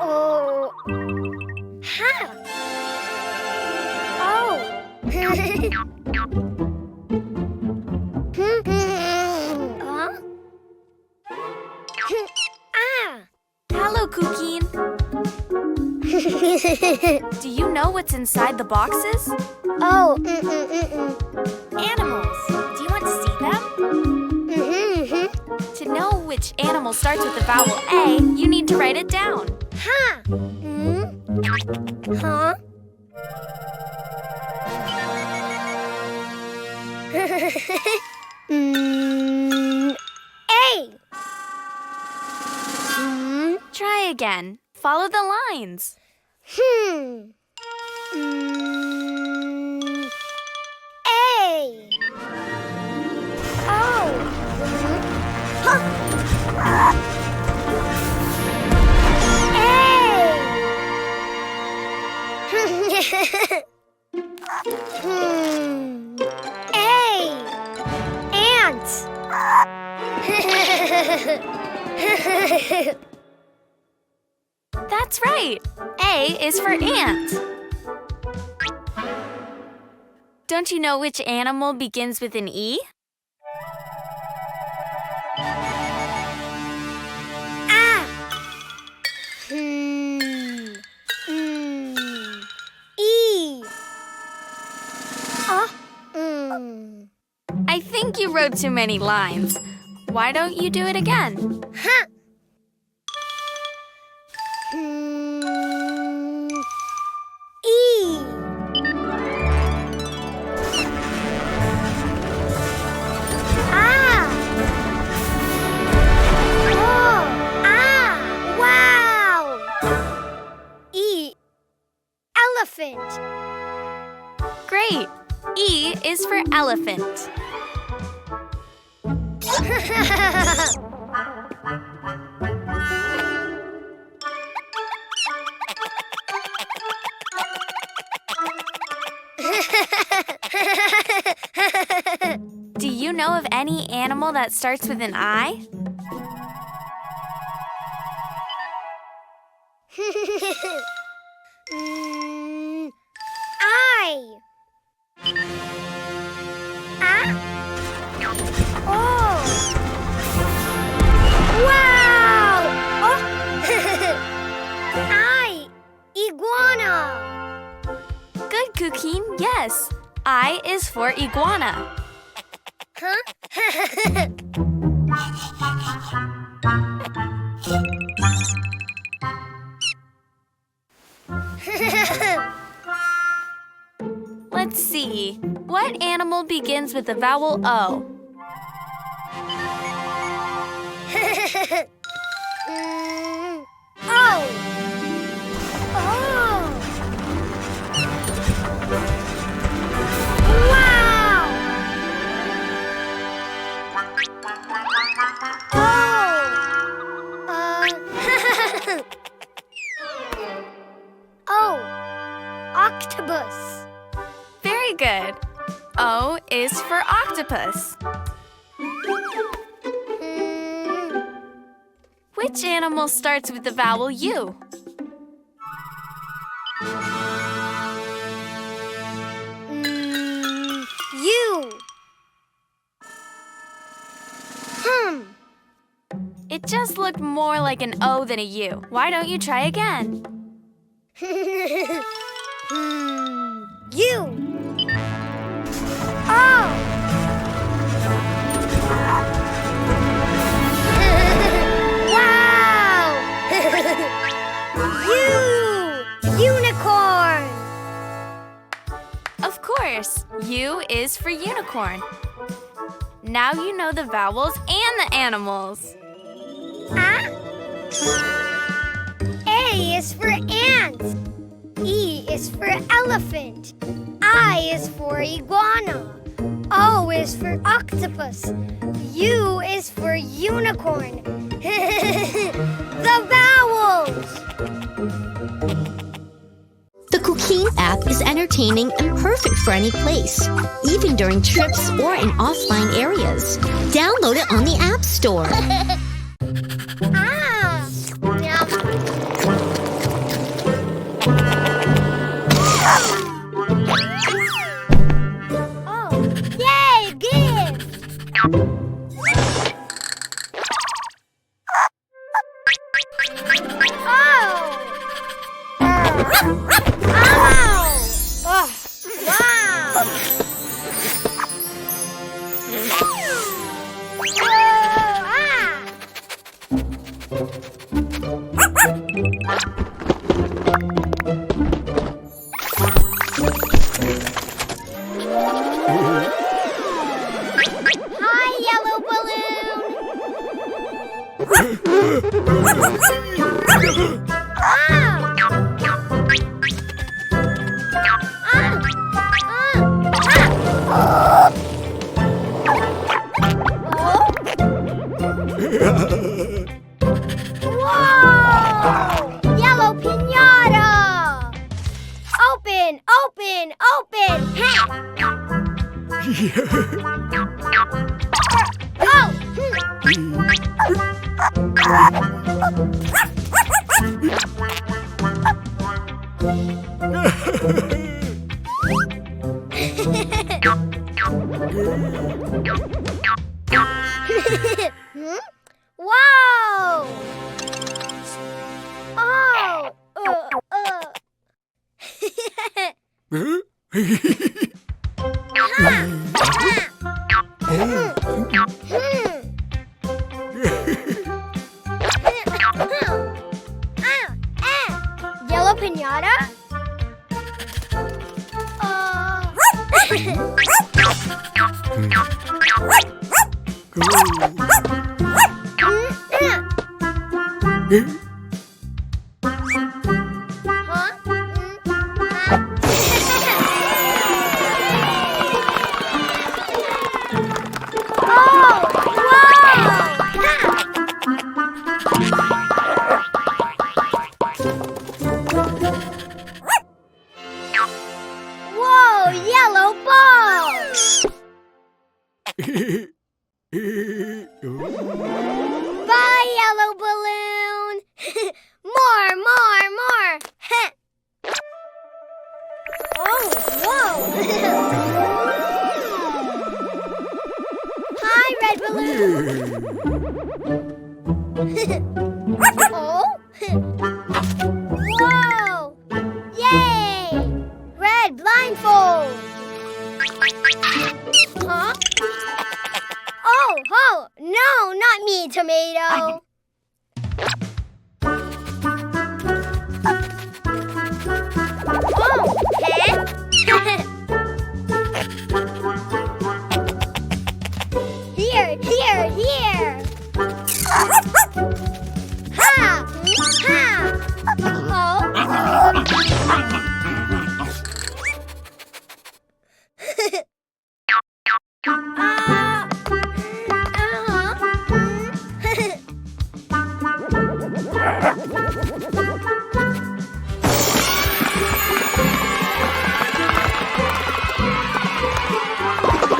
Oh. Ha. Oh. Huh? Ah. Hello, Cuquin. Do you know what's inside the boxes? Oh. Animals. Do you want to see them? To know which animal starts with the vowel A, you need to write it down. Ha. Huh? A. Try again. Follow the lines. A. Oh. Huh. A. Ant. That's right. A is for ant. Don't you know which animal begins with an E? Ah. E. I think you wrote too many lines. Why don't you do it again? Huh. E. Ah. Oh. Ah. Wow. E. Elephant. Great. E is for elephant. Do you know of any animal that starts with an I? I. Ah. Oh. Wow. Oh. I. Iguana. Good, Cuquin. Yes. I is for iguana. Huh? Let's see. What animal begins with the vowel O? Oh. Oh. Wow. Oh. Octopus. Very good. O is for octopus. Which animal starts with the vowel U? U. It just looked more like an O than a U. Why don't you try again? U. Oh. Wow. Unicorn. Of course, U is for unicorn. Now you know the vowels and the animals. A is for ant. E is for elephant. I is for iguana. O is for octopus. U is for unicorn. The vowels! The Cuquin app is entertaining and perfect for any place, even during trips or in offline areas. Download it on the App Store. Ah! Yum. Oh, yay, gift! Wow! Yellow pinata? Whoa, yellow balls! Bye, yellow balloon! More! Oh, whoa! Hi, red balloon! Oh? Whoa! Yay! Red blindfold! Huh? Oh, no, not me, tomato. Oh, eh? Here. Ha!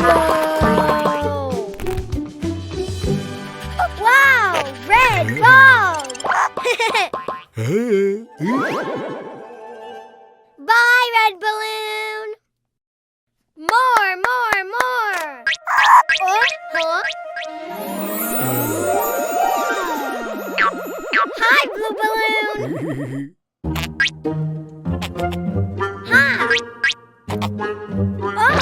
Oh. Wow! Red ball! Bye, red balloon! More! Huh? Hi, blue balloon! Hi! Oh!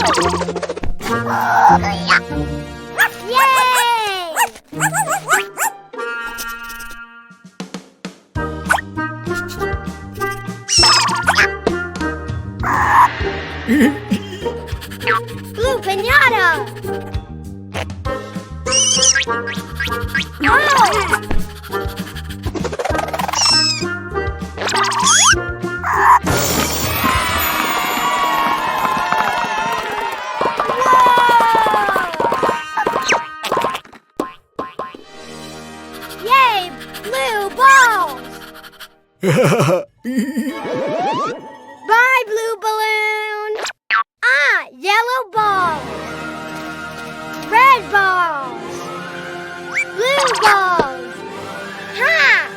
Yay! Blue pinata! Oh! Yay! Blue balls! Bye, Bye, blue balloon. Ah, yellow balls. Red balls. Blue balls. Ha!